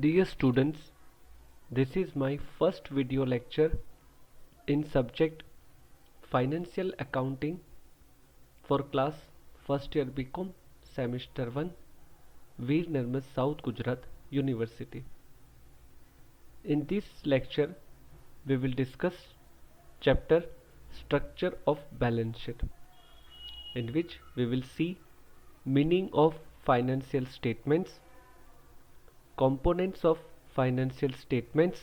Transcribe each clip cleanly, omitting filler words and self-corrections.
Dear students, this is my first video lecture in subject Financial Accounting for class first year BCom semester 1 Veer Narmas South Gujarat University. In this lecture we will discuss chapter Structure of Balance Sheet, in which we will see meaning of financial statements, components of financial statements,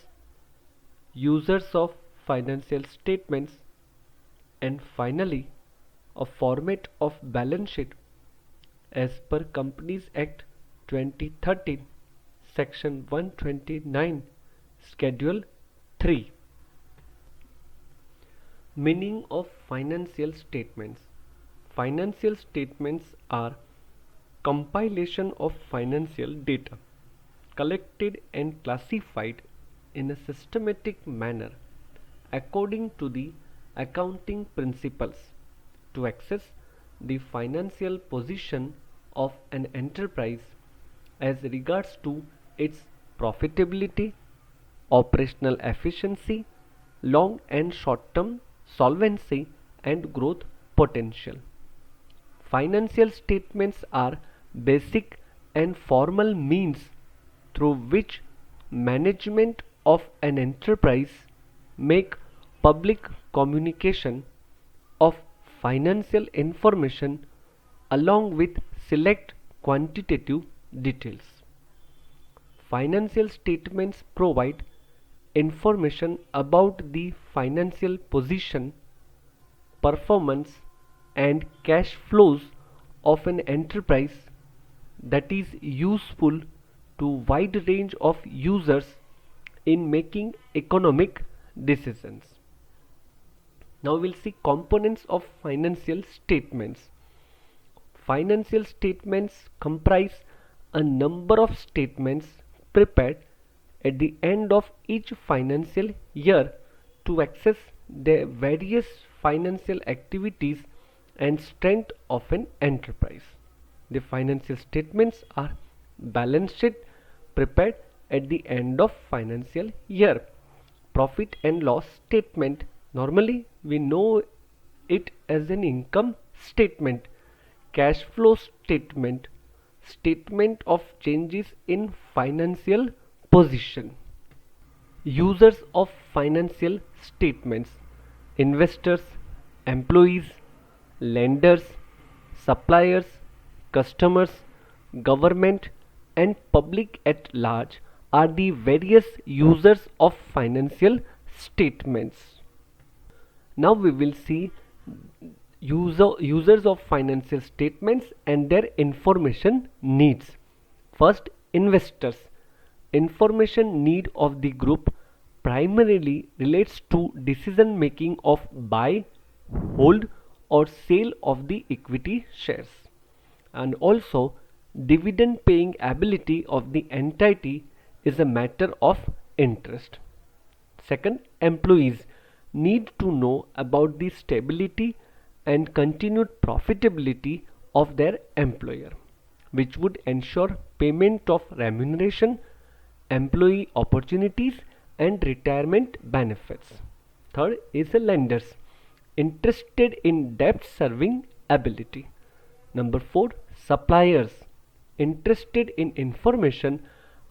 users of financial statements, and finally a format of balance sheet as per Companies Act 2013 section 129 schedule 3. Meaning of financial statements. Financial statements are compilation of financial data collected and classified in a systematic manner according to the accounting principles to assess the financial position of an enterprise as regards to its profitability, operational efficiency, long and short-term solvency, and growth potential. Financial statements are basic and formal means through which management of an enterprise make public communication of financial information along with select quantitative details. Financial statements provide information about the financial position, performance, and cash flows of an enterprise that is useful to wide range of users in making economic decisions. Now we'll see components of financial statements. Financial statements comprise a number of statements prepared at the end of each financial year to assess the various financial activities and strength of an enterprise. The financial statements are balance sheet prepared at the end of financial year. Profit and loss statement, normally we know it as an income statement. Cash flow statement, statement of changes in financial position. Users of financial statements: investors, employees, lenders, suppliers, customers, government, and public at large are the various users of financial statements. Now we will see users of financial statements and their information needs. First, investors. Information need of the group primarily relates to decision making of buy, hold, or sale of the equity shares, and also dividend paying ability of the entity is a matter of interest. Second, employees need to know about the stability and continued profitability of their employer, which would ensure payment of remuneration, employee opportunities, and retirement benefits. Third is the lenders, interested in debt serving ability. Number 4, suppliers, interested in information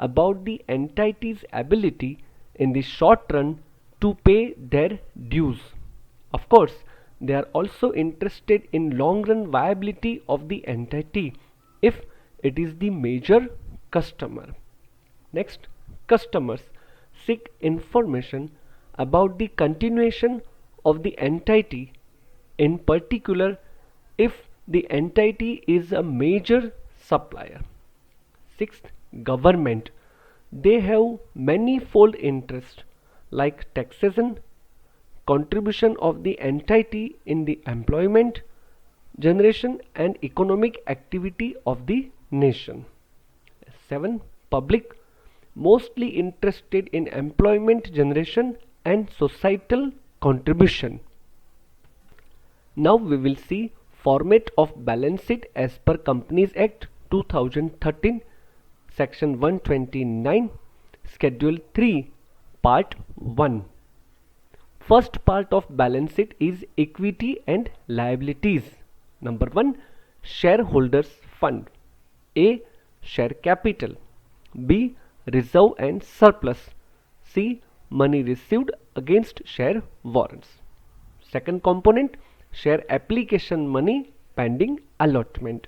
about the entity's ability in the short run to pay their dues. Of course, they are also interested in long run viability of the entity if it is the major customer. Next, customers seek information about the continuation of the entity, in particular if the entity is a major supplier. Sixth, government. They have manifold interests like taxation, contribution of the entity in the employment generation and economic activity of the nation. 7, public, mostly interested in employment generation and societal contribution. Now we will see format of balance sheet as per Companies Act 2013 section 129 Schedule 3, Part 1. First part of balance sheet is equity and liabilities. Number 1, shareholders fund. A, share capital. B, reserve and surplus. C, money received against share warrants. Second component, share application money pending allotment.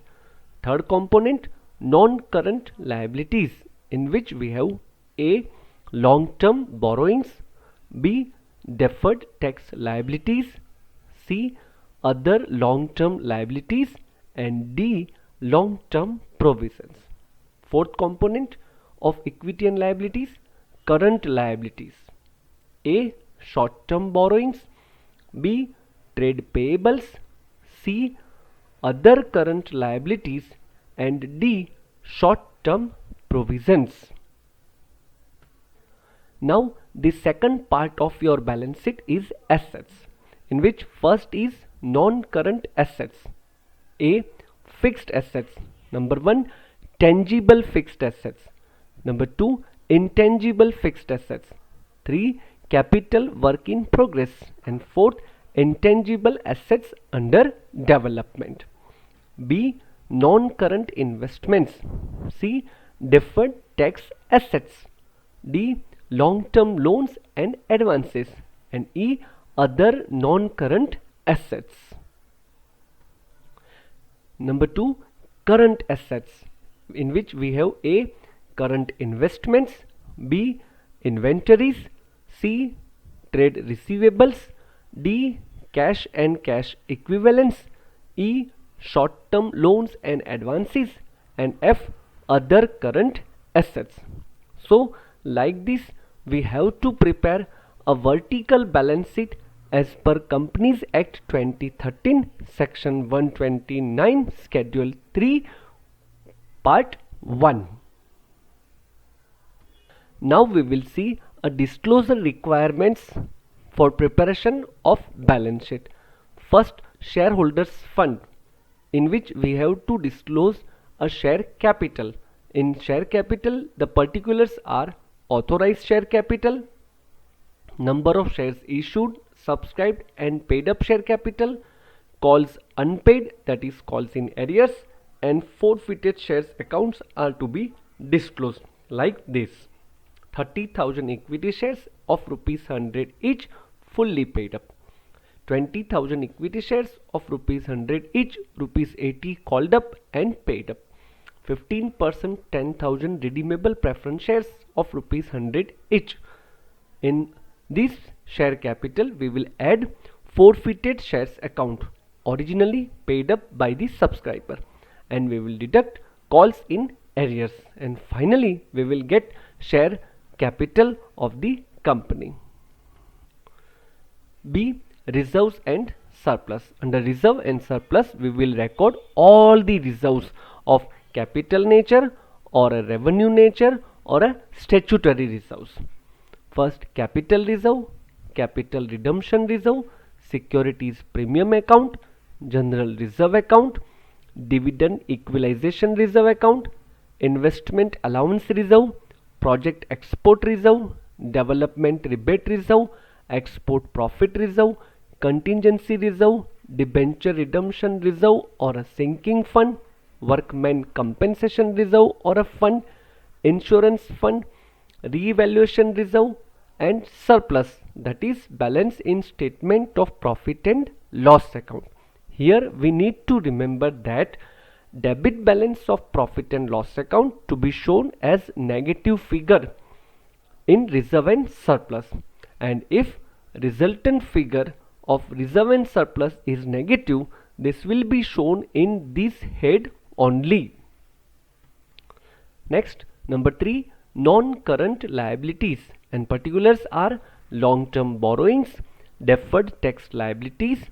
Third component, non-current liabilities, in which we have A, long-term borrowings, B, deferred tax liabilities, C, other long-term liabilities, and D, long-term provisions. Fourth component of equity and liabilities, current liabilities. A, short-term borrowings, B, trade payables, C, other current liabilities, and D, short-term provisions. Now the second part of your balance sheet is assets, in which first is non-current assets. A, fixed assets. Number 1, tangible fixed assets. Number 2, intangible fixed assets. 3, capital work in progress. And 4th, intangible assets under development. B, non-current investments. C, deferred tax assets. D, long-term loans and advances. And E, other non-current assets. Number 2, current assets, in which we have A, current investments, B, inventories, C, trade receivables, D, cash and cash equivalents, E, short-term loans and advances, and F, other current assets. So like this, we have to prepare a vertical balance sheet as per Companies Act 2013, Section 129, Schedule 3, Part 1. Now we will see a disclosure requirements for preparation of balance sheet. First, shareholders fund, in which we have to disclose a share capital. In share capital, the particulars are authorized share capital, number of shares issued, subscribed and paid up share capital, calls unpaid, that is calls in arrears, and forfeited shares accounts are to be disclosed like this. 30,000 equity shares of ₹100 each, fully paid up. 20,000 equity shares of ₹100 each, ₹80 called up and paid up. 15% 10,000 redeemable preference shares of ₹100 each. In this share capital, we will add forfeited shares account, originally paid up by the subscriber, and we will deduct calls in arrears, and finally we will get share capital of the company. B, reserves and surplus. Under reserve and surplus, we will record all the reserves of capital nature or a revenue nature or a statutory reserves. First, capital reserve, capital redemption reserve, securities premium account, general reserve account, dividend equalization reserve account, investment allowance reserve, project export reserve, development rebate reserve, export profit reserve, contingency reserve, debenture redemption reserve or a sinking fund, workman compensation reserve or a fund, insurance fund, revaluation reserve, and surplus, that is balance in statement of profit and loss account. Here we need to remember that debit balance of profit and loss account to be shown as negative figure in reserve and surplus, and if resultant figure of reserve and surplus is negative, this will be shown in this head only. Next, number 3, non-current liabilities, and particulars are long-term borrowings, deferred tax liabilities,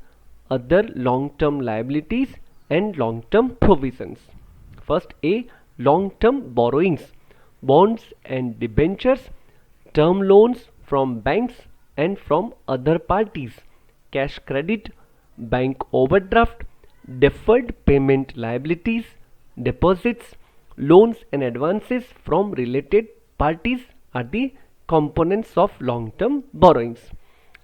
other long-term liabilities, and long-term provisions. First, A, long-term borrowings, bonds and debentures, term loans from banks and from other parties, cash credit, bank overdraft, deferred payment liabilities, deposits, loans and advances from related parties are the components of long-term borrowings.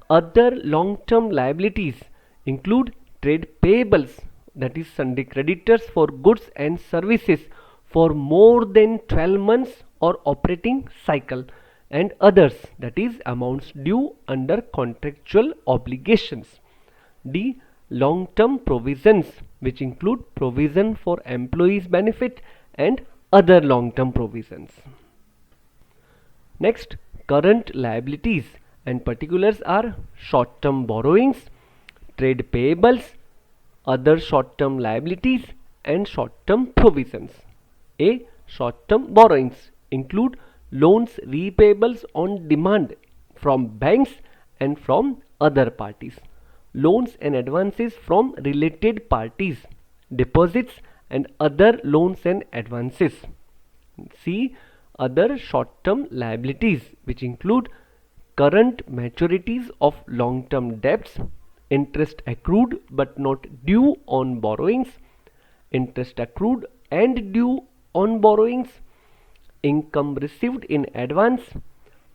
Other long-term liabilities include trade payables, that is sundry creditors for goods and services for more than 12 months or operating cycle, and others, that is amounts due under contractual obligations. D. Long-term provisions, which include provision for employees' benefit and other long-term provisions. Next, current liabilities and particulars are short-term borrowings, trade payables, other short-term liabilities and short-term provisions. A. Short-term borrowings include loans repayables on demand from banks and from other parties, loans and advances from related parties, deposits and other loans and advances. C. Other short-term liabilities, which include current maturities of long-term debts, interest accrued but not due on borrowings, interest accrued and due on borrowings, income received in advance,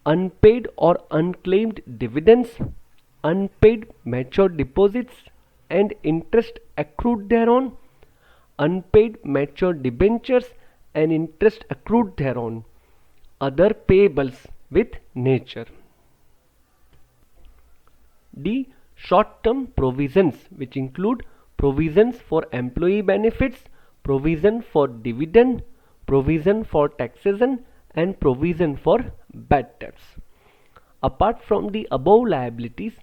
unpaid or unclaimed dividends, unpaid matured deposits and interest accrued thereon, unpaid matured debentures and interest accrued thereon, other payables with nature. D. Short-term provisions, which include provisions for employee benefits, provision for dividend, provision for taxation and provision for bad debts. Apart from the above liabilities,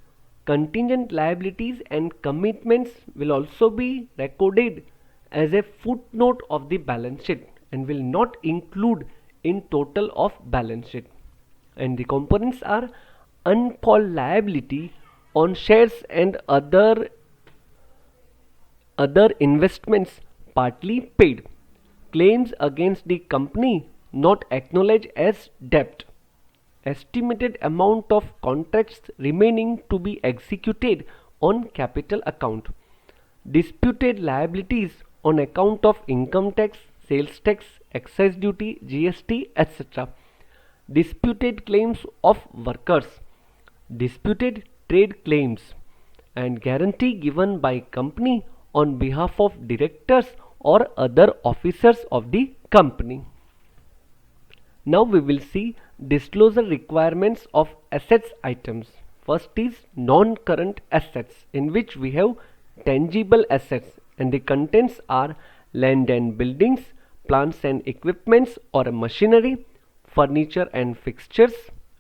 contingent liabilities and commitments will also be recorded as a footnote of the balance sheet and will not include in total of balance sheet. And the components are uncalled liability on shares and other investments partly paid, claims against the company not acknowledged as debt, estimated amount of contracts remaining to be executed on capital account, disputed liabilities on account of income tax, sales tax, excise duty, GST, etc., disputed claims of workers, disputed trade claims, and guarantee given by company on behalf of directors or other officers of the company. Now we will see disclosure requirements of assets items. First is non-current assets, in which we have tangible assets, and the contents are land and buildings, plants and equipments or machinery, furniture and fixtures,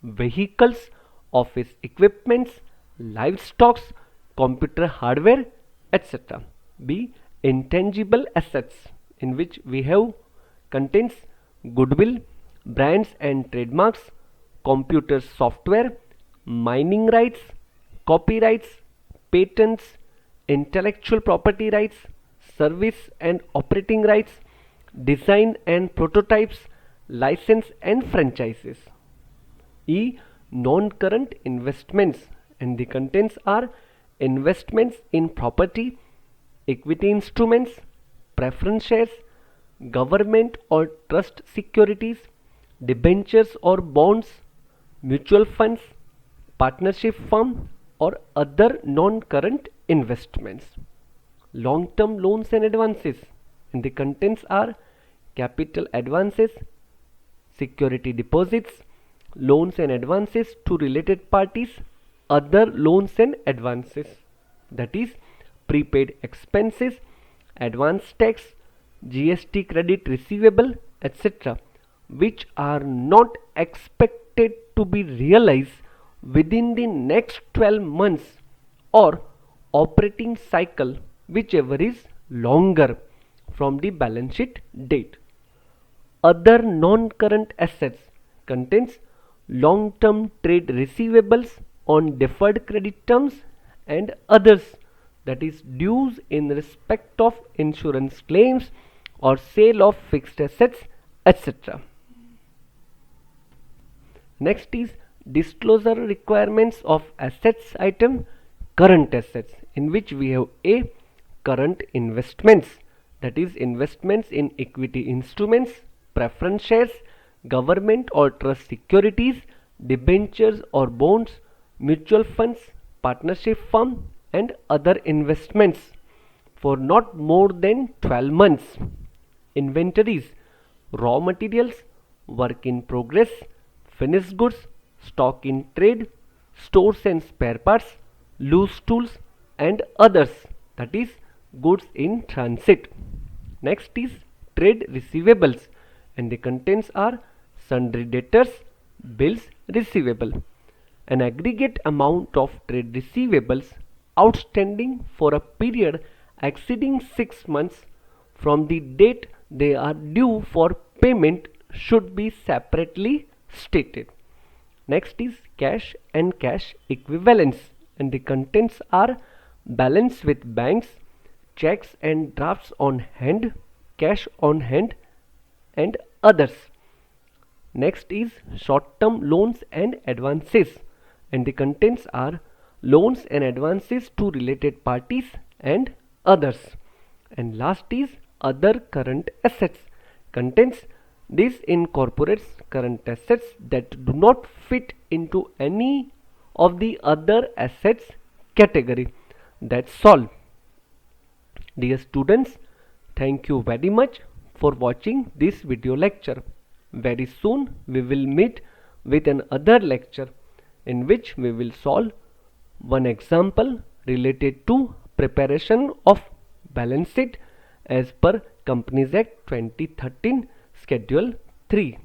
vehicles, office equipments, livestock, computer hardware, etc. B. Intangible assets, in which we have contains goodwill, brands and trademarks, computer software, mining rights, copyrights, patents, intellectual property rights, service and operating rights, design and prototypes, license and franchises. E. Non-current investments, and the contents are investments in property, equity instruments, preference shares, government or trust securities, debentures or bonds, mutual funds, partnership firm or other non-current investments. Long-term loans and advances, and the contents are capital advances, security deposits, loans and advances to related parties, other loans and advances, that is prepaid expenses, advance tax, GST credit receivable, etc., which are not expected to be realized within the next 12 months or operating cycle, whichever is longer from the balance sheet date. Other non-current assets contains long-term trade receivables on deferred credit terms and others, that is dues in respect of insurance claims or sale of fixed assets, etc. Next is disclosure requirements of assets item current assets, in which we have A. Current investments, that is investments in equity instruments, preference shares, government or trust securities, debentures or bonds, mutual funds, partnership firm, and other investments for not more than 12 months. Inventories, raw materials, work in progress, finished goods, stock in trade, stores and spare parts, loose tools, and others, that is, goods in transit. Next is trade receivables, and the contents are sundry debtors, bills receivable. An aggregate amount of trade receivables outstanding for a period exceeding 6 months from the date they are due for payment should be separately stated. Next is cash and cash equivalents, and the contents are balance with banks, checks and drafts on hand, cash on hand, and others. Next is short-term loans and advances, and the contents are loans and advances to related parties and others. And last is other current assets. Contents, this incorporates current assets that do not fit into any of the other assets category. That's all. Dear students, thank you very much for watching this video lecture. Very soon we will meet with another lecture in which we will solve one example related to preparation of balance sheet as per Companies Act 2013 Schedule 3.